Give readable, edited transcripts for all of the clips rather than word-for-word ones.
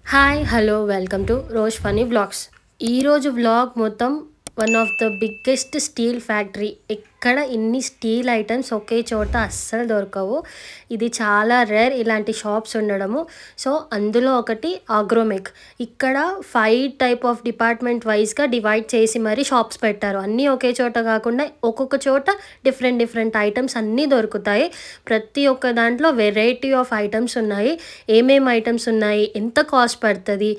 Hi hello welcome to రోజ్ Phani vlogs. ఈరోజు vlog మొత్తం one of the biggest steel factory. ఎక్కడ ఇన్ని స్టీల్ ఐటమ్స్ ఒకే చోట అస్సలు దొరకవు. ఇది చాలా రేర్ ఇలాంటి షాప్స్ ఉండడము. సో అందులో ఒకటి ఆగ్రోమెక్. ఇక్కడ 5 టైప్ ఆఫ్ డిపార్ట్మెంట్ వైజ్గా డివైడ్ చేసి మరీ షాప్స్ పెట్టారు. అన్నీ ఒకే చోట కాకుండా ఒక్కొక్క చోట డిఫరెంట్ ఐటమ్స్ అన్నీ దొరుకుతాయి. ప్రతి ఒక్క దాంట్లో వెరైటీ ఆఫ్ ఐటమ్స్ ఉన్నాయి. ఏమేమి ఐటమ్స్ ఉన్నాయి, ఎంత కాస్ట్ పడుతుంది,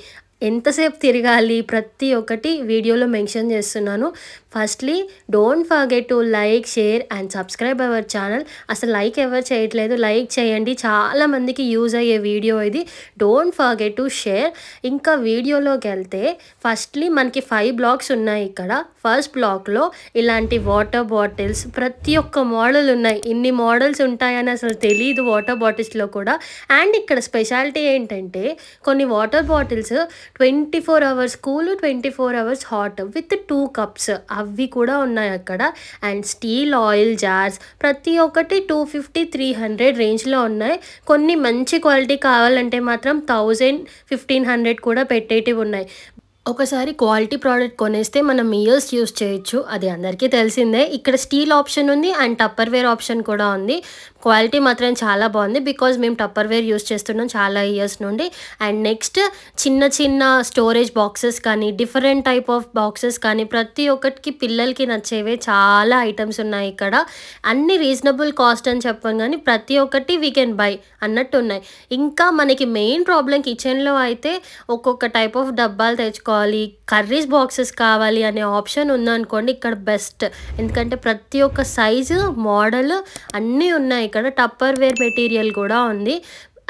ఎంతసేపు తిరగాలి, ప్రతి ఒక్కటి వీడియోలో మెన్షన్ చేస్తున్నాను. Firstly don't forget to like, share and subscribe our channel. అసలు లైక్ ఎవరు చేయట్లేదు, లైక్ చేయండి. చాలామందికి యూజ్ అయ్యే వీడియో ఇది. Don't forget to share. ఇంకా వీడియోలోకి వెళ్తే ఫస్ట్లీ మనకి 5 బ్లాక్స్ ఉన్నాయి ఇక్కడ. ఫస్ట్ బ్లాక్లో ఇలాంటి వాటర్ బాటిల్స్ ప్రతి ఒక్క మోడల్ ఉన్నాయి. ఇన్ని మోడల్స్ ఉంటాయని అసలు తెలియదు వాటర్ బాటిల్స్లో కూడా. అండ్ ఇక్కడ స్పెషాలిటీ ఏంటంటే కొన్ని water bottles 24 hours cool, 24 hours hot with 2 cups అవి కూడా ఉన్నాయి అక్కడ. అండ్ స్టీల్ ఆయిల్ జార్స్ ప్రతి ఒక్కటి 250-300 రేంజ్లో ఉన్నాయి. కొన్ని మంచి క్వాలిటీ కావాలంటే మాత్రం 1000-1500 కూడా పెట్టేటివి ఉన్నాయి. ఒకసారి క్వాలిటీ ప్రోడక్ట్ కొనేస్తే మనం ఇయర్స్ యూస్ చేయొచ్చు, అది అందరికీ తెలిసిందే. ఇక్కడ స్టీల్ ఆప్షన్ ఉంది అండ్ టప్పర్వేర్ ఆప్షన్ కూడా ఉంది. క్వాలిటీ మాత్రం చాలా బాగుంది బికాజ్ మేము టప్పర్వేర్ యూస్ చేస్తున్నాం చాలా ఇయర్స్ నుండి. అండ్ నెక్స్ట్ చిన్న స్టోరేజ్ బాక్సెస్ కానీ డిఫరెంట్ టైప్ ఆఫ్ బాక్సెస్ కానీ ప్రతి ఒక్కటికి పిల్లలకి నచ్చేవే చాలా ఐటమ్స్ ఉన్నాయి ఇక్కడ. అన్ని రీజనబుల్ కాస్ట్ అని చెప్పాం కానీ ప్రతి ఒక్కటి వీ కెన్ బై అన్నట్టు ఉన్నాయి. ఇంకా మనకి మెయిన్ ప్రాబ్లం కిచెన్లో అయితే ఒక్కొక్క టైప్ ఆఫ్ డబ్బాలు తెచ్చుకోవాలి, కర్రీస్ బాక్సెస్ కావాలి అనే ఆప్షన్ ఉందనుకోండి ఇక్కడ బెస్ట్. ఎందుకంటే ప్రతి ఒక్క సైజు మోడల్ అన్నీ ఉన్నాయి ఇక్కడ. టప్పర్వేర్ మెటీరియల్ కూడా ఉంది.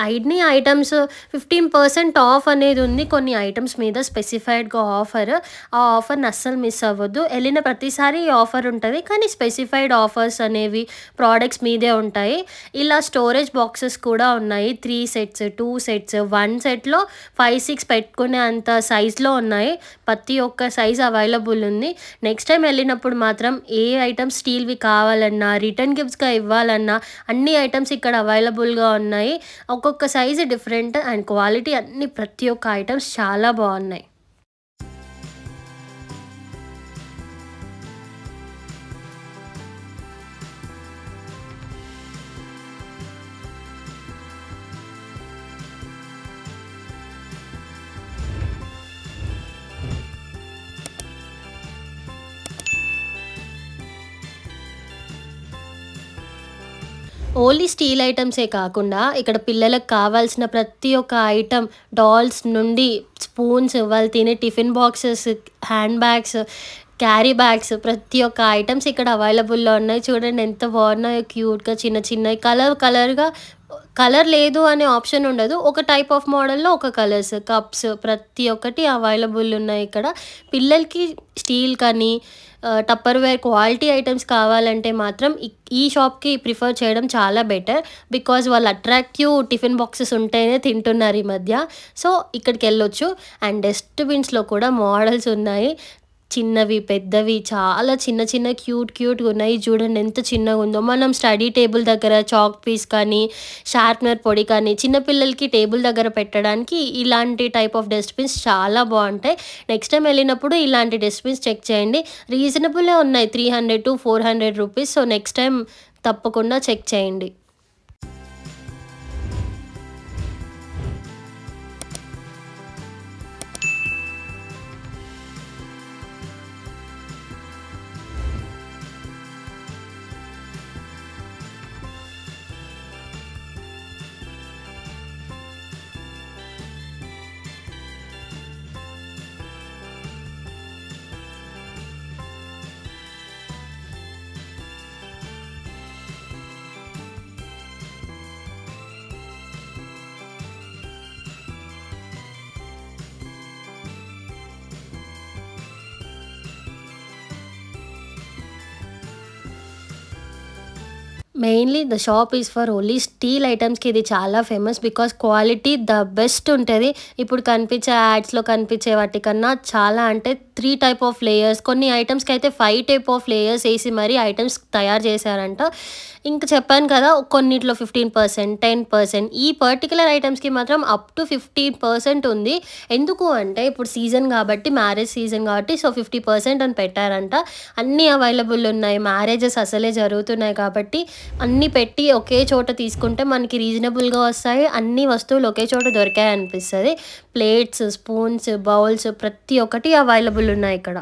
అన్ని ఐటమ్స్ 15% ఆఫ్ అనేది ఉంది కొన్ని ఐటమ్స్ మీద స్పెసిఫైడ్గా ఆఫర్. ఆ ఆఫర్ని అస్సలు మిస్ అవ్వద్దు. వెళ్ళిన ప్రతిసారి ఈ ఆఫర్ ఉంటుంది కానీ స్పెసిఫైడ్ ఆఫర్స్ అనేవి ప్రోడక్ట్స్ మీదే ఉంటాయి. ఇలా స్టోరేజ్ బాక్సెస్ కూడా ఉన్నాయి. 3 సెట్స్, 2 సెట్స్, 1 సెట్లో 5-6 పెట్టుకునే అంత సైజులో ఉన్నాయి. ప్రతి ఒక్క సైజ్ అవైలబుల్ ఉంది. నెక్స్ట్ టైం వెళ్ళినప్పుడు మాత్రం ఏ ఐటమ్స్ స్టీల్వి కావాలన్నా, రిటర్న్ గిఫ్ట్స్గా ఇవ్వాలన్నా అన్ని ఐటమ్స్ ఇక్కడ అవైలబుల్గా ఉన్నాయి. ఒక్కొక్క సైజు డిఫరెంట్ అండ్ క్వాలిటీ అన్ని ప్రతి ఒక్క ఐటమ్స్ చాలా బాగున్నాయి. ఓన్లీ స్టీల్ ఐటమ్సే కాకుండా ఇక్కడ పిల్లలకు కావాల్సిన ప్రతి ఒక్క ఐటమ్, డాల్స్ నుండి స్పూన్స్, వాళ్ళు తినే tiffin boxes, hand bags, carry bags ప్రతి ఒక్క ఐటమ్స్ ఇక్కడ అవైలబుల్లో ఉన్నాయి. చూడండి ఎంత బాగున్నాయో, క్యూట్గా చిన్నవి కలర్గా. కలర్ లేదు అనే ఆప్షన్ ఉండదు. ఒక టైప్ ఆఫ్ మోడల్లో ఒక కలర్స్, కప్స్ ప్రతి ఒక్కటి అవైలబుల్ ఉన్నాయి ఇక్కడ. పిల్లలకి స్టీల్ కానీ టప్పర్వేర్ క్వాలిటీ ఐటమ్స్ కావాలంటే మాత్రం ఈ షాప్కి ప్రిఫర్ చేయడం చాలా బెటర్. బికాజ్ వాళ్ళు అట్రాక్టివ్ టిఫిన్ బాక్సెస్ ఉంటేనే తింటున్నారు ఈ మధ్య. సో ఇక్కడికి వెళ్ళొచ్చు. అండ్ డస్ట్బిన్స్లో కూడా మోడల్స్ ఉన్నాయి, చిన్నవి పెద్దవి. చాలా చిన్న క్యూట్గా ఉన్నాయి. చూడండి ఎంత చిన్నగా ఉందో. మనం స్టడీ టేబుల్ దగ్గర చాక్ పీస్ కానీ షార్ప్నర్ పొడి కానీ చిన్నపిల్లలకి టేబుల్ దగ్గర పెట్టడానికి ఇలాంటి టైప్ ఆఫ్ డస్ట్బిన్స్ చాలా బాగుంటాయి. నెక్స్ట్ టైం వెళ్ళినప్పుడు ఇలాంటి డస్ట్బిన్స్ చెక్ చేయండి. రీజనబుల్లే ఉన్నాయి, 300-400 రూపీస్. సో నెక్స్ట్ టైం తప్పకుండా చెక్ చేయండి. Mainly the shop is for only steel ఐటమ్స్కి ఇది చాలా famous because quality the best ఉంటుంది. ఇప్పుడు కనిపించే యాడ్స్లో కనిపించే వాటికన్నా చాలా అంటే 3 టైప్ ఆఫ్ లేయర్స్, కొన్ని ఐటమ్స్కి అయితే 5 టైప్ ఆఫ్ లేయర్స్ వేసి మరీ ఐటమ్స్ తయారు చేశారంట. ఇంకా చెప్పాను కదా, కొన్నిట్లో 15%, 10%, ఈ పర్టికులర్ ఐటమ్స్కి మాత్రం అప్ టు 50% ఉంది. ఎందుకు అంటే ఇప్పుడు సీజన్ కాబట్టి, మ్యారేజ్ సీజన్ కాబట్టి, సో 50% అని పెట్టారంట. అన్నీ అవైలబుల్ ఉన్నాయి, మ్యారేజెస్ అసలే జరుగుతున్నాయి కాబట్టి అన్నీ పెట్టి ఒకే చోట తీసుకుంటే మనకి రీజనబుల్గా వస్తాయి, అన్ని వస్తువులు ఒకే చోట దొరికాయి అనిపిస్తుంది. ప్లేట్స్, స్పూన్స్, బౌల్స్ ప్రతి ఒక్కటి అవైలబుల్ ఉన్నాయి ఇక్కడ.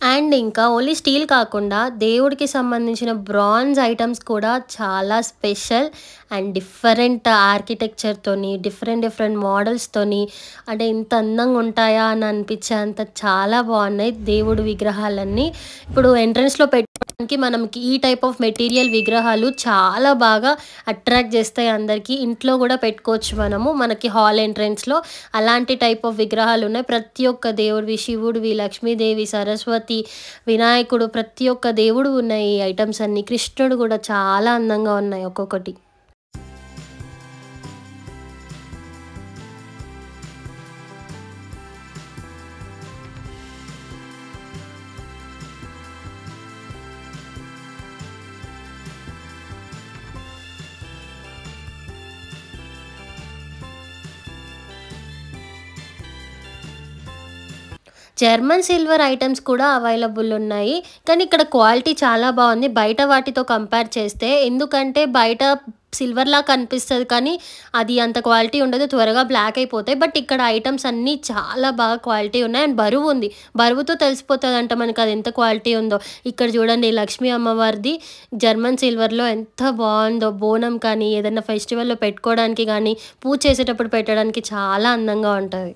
అండ్ ఇంకా ఓన్లీ స్టీల్ కాకుండా దేవుడికి సంబంధించిన బ్రాంజ్ ఐటమ్స్ కూడా చాలా స్పెషల్ అండ్ డిఫరెంట్ ఆర్కిటెక్చర్తోని, డిఫరెంట్ మోడల్స్తోని, అంటే ఇంత అందంగా ఉంటాయా అని అనిపించే అంత చాలా బాగున్నాయి దేవుడి విగ్రహాలన్నీ. ఇప్పుడు ఎంట్రన్స్లో పెట్టడానికి మనకి ఈ టైప్ ఆఫ్ మెటీరియల్ విగ్రహాలు చాలా బాగా అట్రాక్ట్ చేస్తాయి అందరికీ. ఇంట్లో కూడా పెట్టుకోవచ్చు మనము, మనకి హాల్ ఎంట్రన్స్లో అలాంటి టైప్ ఆఫ్ విగ్రహాలు ఉన్నాయి. ప్రతి ఒక్క దేవుడివి, శివుడివి, లక్ష్మీదేవి, సరస్వతి, వినాయకుడు, ప్రతి ఒక్క దేవుడు ఉన్నాయి ఈ ఐటమ్స్ అన్ని. కృష్ణుడు కూడా చాలా అందంగా ఉన్నాయి ఒక్కొక్కటి. జర్మన్ సిల్వర్ ఐటమ్స్ కూడా అవైలబుల్ ఉన్నాయి, కానీ ఇక్కడ క్వాలిటీ చాలా బాగుంది బయట వాటితో కంపేర్ చేస్తే. ఎందుకంటే బయట సిల్వర్లా కనిపిస్తుంది కానీ అది అంత క్వాలిటీ ఉండదు, త్వరగా బ్లాక్ అయిపోతాయి. బట్ ఇక్కడ ఐటమ్స్ అన్నీ చాలా బాగా క్వాలిటీ ఉన్నాయి అండ్ బరువు ఉంది. బరువుతో తెలిసిపోతుంది అంట మనకు అది ఎంత క్వాలిటీ ఉందో. ఇక్కడ చూడండి లక్ష్మీ అమ్మవారిది జర్మన్ సిల్వర్లో ఎంత బాగుందో. బోనం కానీ ఏదైనా ఫెస్టివల్లో పెట్టుకోవడానికి కానీ, పూజ చేసేటప్పుడు పెట్టడానికి చాలా అందంగా ఉంటుంది.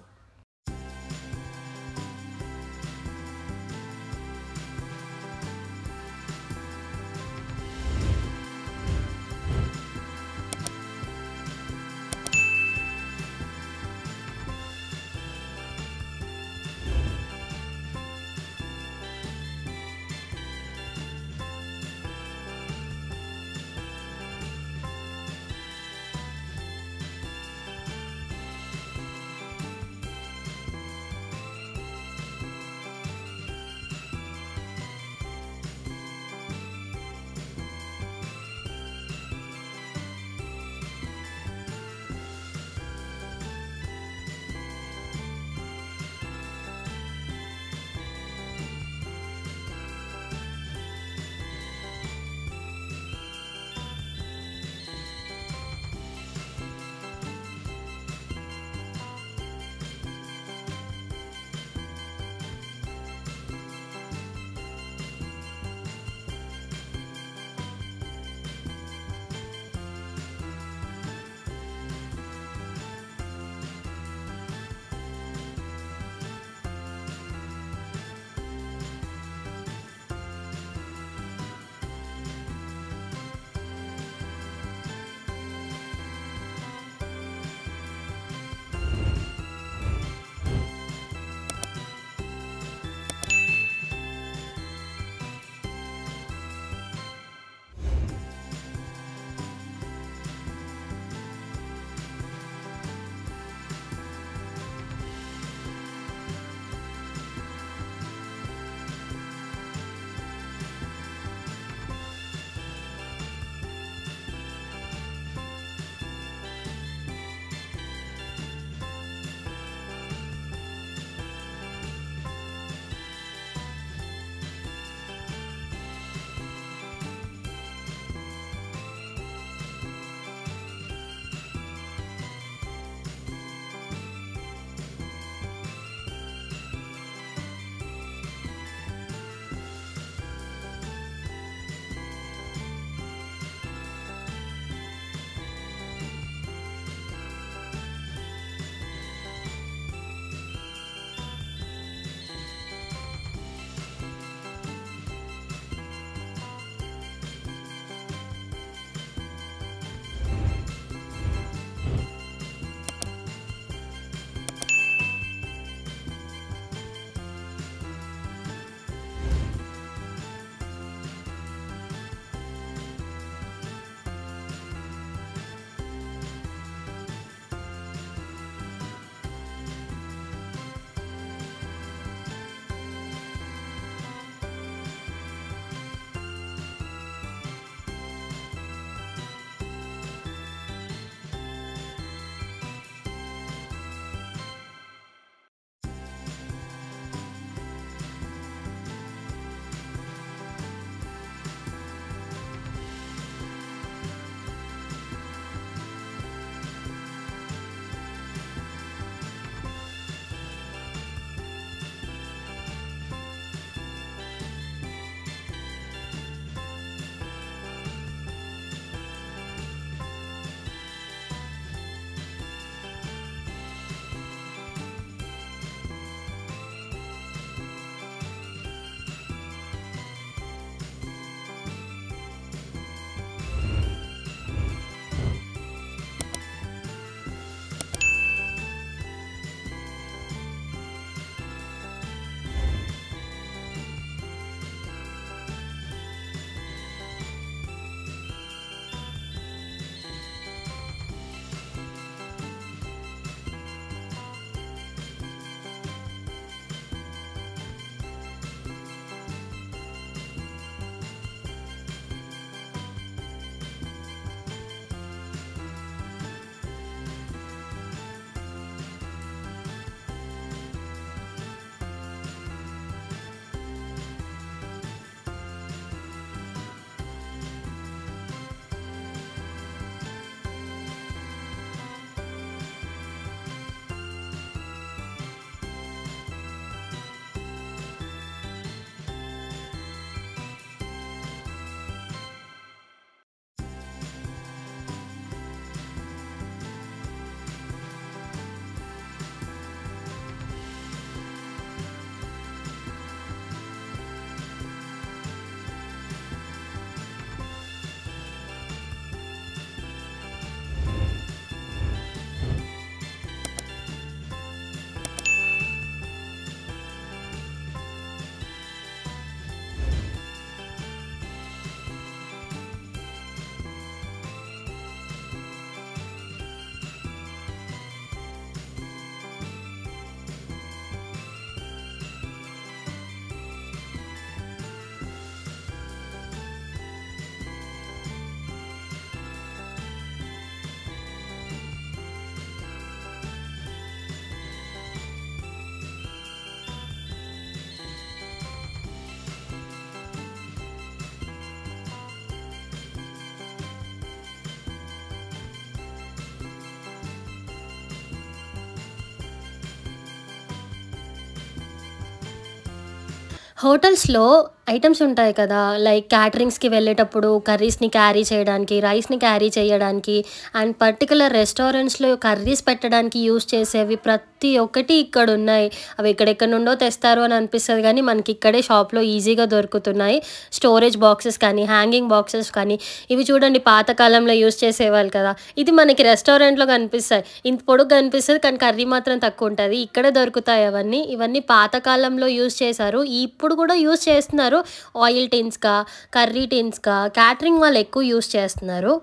హోటల్స్‌లో ఐటెమ్స్ ఉంటాయి కదా! లైక్ క్యాటరింగ్స్‌కి వెళ్ళేటప్పుడు కర్రీస్‌ని క్యారీ చేయడానికి, రైస్‌ని క్యారీ చేయడానికి అండ్ పర్టిక్యులర్ రెస్టారెంట్స్‌లో కర్రీస్ పెట్టడానికి యూజ్ చేసేవి ప్రతి ఒక్కటి ఇక్కడున్నాయి. అవి ఎక్కడెక్కడి నుండో తెస్తారు అని అనిపిస్తది గానీ, మనకి ఇక్కడే షాప్‌లో ఈజీగా దొరుకుతున్నాయి. స్టోరేజ్ బాక్సెస్ కానీ, హ్యాంగింగ్ బాక్సెస్ కానీ, ఇవి చూడండి పాత కాలంలో యూజ్ చేసేవాళ్ళు కదా! ఇది మనకి రెస్టారెంట్‌లో కనిపిస్తాయి. ఇంత పొడుగ్గా కనిపిస్తది కానీ కర్రీ మాత్రం తక్కువుంటది. ఇక్కడే దొరుకుతాయి అవన్నీ. ఇవన్నీ పాత కాలంలో యూజ్ చేశారు. ఇప్పుడు కూడా యూజ్ చేస్తున్నారు. ఆయిల్ టిన్స్‌గా, కర్రీ టిన్స్‌గా క్యాటరింగ్ వాళ్ళు ఎక్కువ యూజ్ చేస్తున్నారు.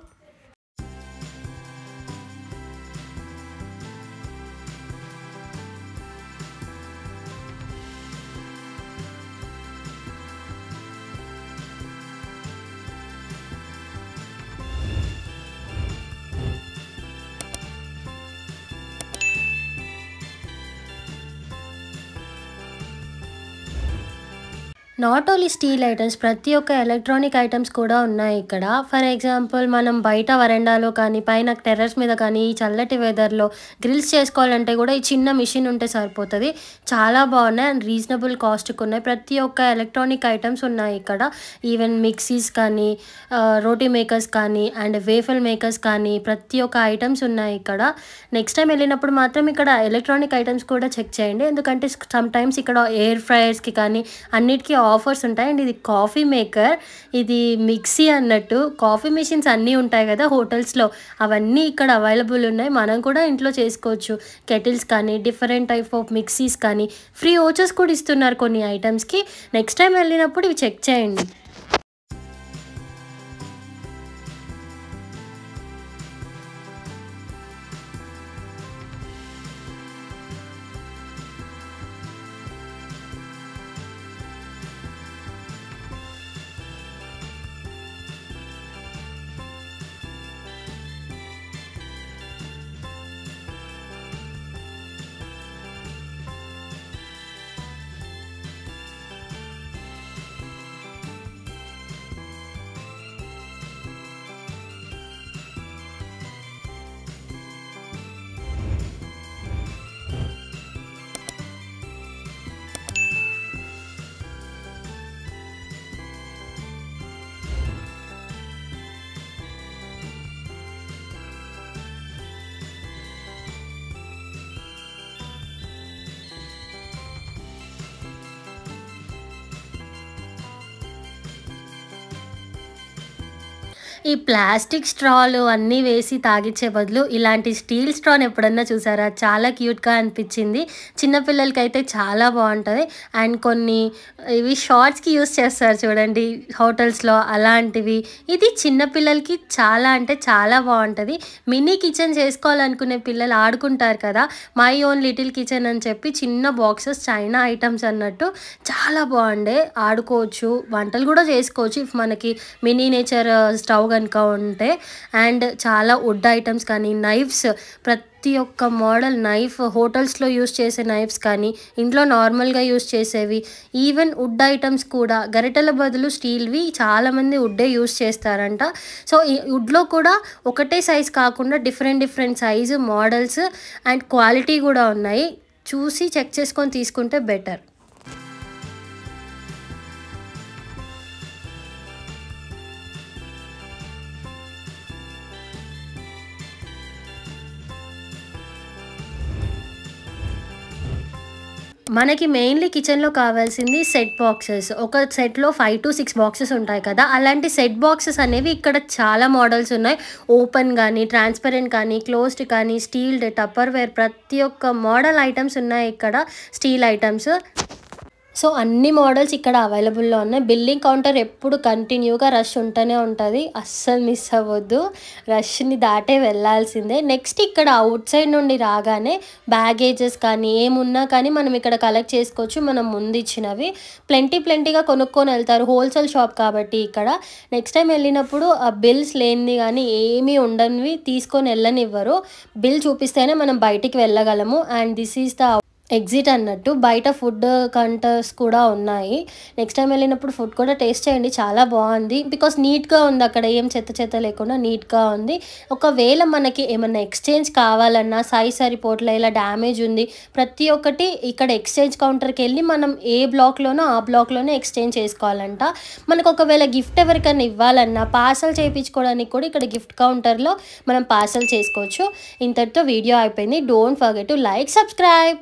నాట్ ఓన్లీ స్టీల్ ఐటమ్స్ ప్రతి ఒక్క ఎలక్ట్రానిక్ ఐటమ్స్ కూడా ఉన్నాయి ఇక్కడ. ఫర్ ఎగ్జాంపుల్ మనం బయట వరండాలో కానీ, పైన టెర్రస్ మీద కానీ, ఈ చల్లటి వెదర్‌లో గ్రిల్స్ చేసుకోవాలంటే కూడా ఈ చిన్న మిషన్ ఉంటే సరిపోతది. చాలా బాగున్నాయి అండ్ రీజనబుల్ కాస్ట్‌కి ఉన్నాయి. ప్రతి ఒక్క ఎలక్ట్రానిక్ ఐటమ్స్ ఉన్నాయి ఇక్కడ. ఈవెన్ మిక్సీస్ కానీ, రోటీ మేకర్స్ కానీ అండ్ వేఫల్ మేకర్స్ కానీ ప్రతి ఒక్క ఐటమ్స్ ఉన్నాయి ఇక్కడ. నెక్స్ట్ టైమ్ వెళ్ళినప్పుడు మాత్రం ఇక్కడ ఎలక్ట్రానిక్ ఐటమ్స్ కూడా చెక్ చేయండి. ఎందుకంటే సమ్‌టైమ్స్ ఇక్కడ ఎయిర్ ఫ్రైయర్స్‌కి కానీ అన్నిటికి ఆఫర్స్ ఉంటాయి. అండ్ ఇది కాఫీ మేకర్, ఇది మిక్సీ అన్నట్టు. కాఫీ మెషిన్స్ అన్నీ ఉంటాయి కదా హోటల్స్‌లో, అవన్నీ ఇక్కడ అవైలబుల్ ఉన్నాయి. మనం కూడా ఇంట్లో చేసుకోవచ్చు. కెటిల్స్ కానీ, డిఫరెంట్ టైప్ ఆఫ్ మిక్సీస్ కానీ, ఫ్రీ ఓచర్స్ కూడా ఇస్తున్నారు కొన్ని ఐటమ్స్‌కి. నెక్స్ట్ టైం వెళ్ళినప్పుడు ఇవి చెక్ చేయండి. ఈ ప్లాస్టిక్ స్ట్రాలు అన్నీ వేసి తాగిచ్చే బదులు ఇలాంటి స్టీల్ స్ట్రాని ఎప్పుడన్నా చూసారా? చాలా క్యూట్‌గా అనిపిచ్చింది. చిన్న పిల్లలకైతే చాలా బావుంటది. అండ్ కొన్ని ఇవి షార్ట్స్‌కి యూజ్ చేస్తారు చూడండి హోటల్స్‌లో అలాంటివి. ఇది చిన్న పిల్లలకి చాలా అంటే చాలా బావుంటది. మినీ కిచెన్ చేసుకోవాలనుకునే పిల్లలు ఆడుకుంటారు కదా! మై ఓన్ లిటిల్ కిచెన్ అని చెప్పి చిన్న బాక్సెస్ చైనా ఐటమ్స్ అన్నట్టు చాలా బావుండే. ఆడుకోవచ్చు, వంటలు కూడా చేసుకోవచ్చు ఇఫ్ మనకి మినియేచర్ స్టవ్ గనుక ఉంటే. అండ్ చాలా వుడ్ ఐటమ్స్ కానీ, నైఫ్స్ ప్రతి ఒక్క మోడల్ నైఫ్ హోటల్స్‌లో యూజ్ చేసే నైఫ్స్ కానీ, ఇంట్లో నార్మల్‌గా యూజ్ చేసేవి, ఈవెన్ వుడ్ ఐటమ్స్ కూడా గరిటెల బదులు స్టీల్‌వి చాలామంది వుడ్డే యూజ్ చేస్తారంట. సో, ఈ వుడ్‌లో కూడా ఒకటే సైజ్ కాకుండా different different size, models and quality కూడా ఉన్నాయి. చూసి చెక్ చేసుకొని తీసుకుంటే బెటర్. మనకి మెయిన్‌లీ కిచెన్‌లో కావాల్సింది సెట్ బాక్సెస్. ఒక సెట్‌లో 5-6 బాక్సెస్ ఉంటాయి కదా! అలాంటి సెట్ బాక్సెస్ అనేవి ఇక్కడ చాలా మోడల్స్ ఉన్నాయి. ఓపెన్ గానీ, ట్రాన్స్‌పరెంట్ కానీ, క్లోజ్డ్ కానీ, స్టీల్డ్, టప్పర్‌వేర్ ప్రతి ఒక్క మోడల్ ఐటమ్స్ ఉన్నాయి ఇక్కడ, స్టీల్ ఐటమ్స్. సో, అన్ని మోడల్స్ ఇక్కడ అవైలబుల్‌లో ఉన్నాయి. బిల్లింగ్ కౌంటర్ ఎప్పుడు కంటిన్యూగా రష్ ఉంటూనే ఉంటది. అస్సలు మిస్ అవ్వద్దు. రష్‌ని దాటే వెళ్ళాల్సిందే. నెక్స్ట్ ఇక్కడ అవుట్ సైడ్ నుండి రాగానే బ్యాగేజెస్ కానీ, ఏమున్నా కానీ మనం ఇక్కడ కలెక్ట్ చేసుకోవచ్చు. మనం ముందు ఇచ్చినవి ప్లెంటీగా కొనుక్కొని వెళ్తారు. హోల్సేల్ షాప్ కాబట్టి ఇక్కడ. నెక్స్ట్ టైం వెళ్ళినప్పుడు ఆ బిల్స్ లేనిది కానీ ఏమీ ఉండనివి తీసుకొని వెళ్ళనివ్వరు. బిల్ చూపిస్తేనే మనం బయటికి వెళ్ళగలము. And this is the exit అన్నట్టు. బయట ఫుడ్ కౌంటర్స్ కూడా ఉన్నాయి. నెక్స్ట్ టైమ్ వెళ్ళినప్పుడు ఫుడ్ కూడా టేస్ట్ చేయండి. చాలా బాగుంది. బికాస్ నీట్‌గా ఉంది. అక్కడ ఏం చెత్త చెత్త లేకుండా నీట్‌గా ఉంది. ఒకవేళ మనకి ఏమన్నా ఎక్స్‌చేంజ్ కావాలన్నా సైజ్ సరిపోవట్లే, ఇలా డ్యామేజ్ ఉంది, ప్రతి ఒక్కటి ఇక్కడ ఎక్స్‌చేంజ్ కౌంటర్‌కెళ్ళి మనం ఏ బ్లాక్‌లోనో ఆ బ్లాక్‌లోనే ఎక్స్‌చేంజ్ చేసుకోవాలంట. మనకు ఒకవేళ గిఫ్ట్ ఎవరికైనా ఇవ్వాలన్నా పార్సల్ చేయించుకోవడానికి కూడా ఇక్కడ గిఫ్ట్ కౌంటర్‌లో మనం పార్సల్ చేసుకోవచ్చు. ఇంతటితో వీడియో అయిపోయింది. Don't forget to like, subscribe.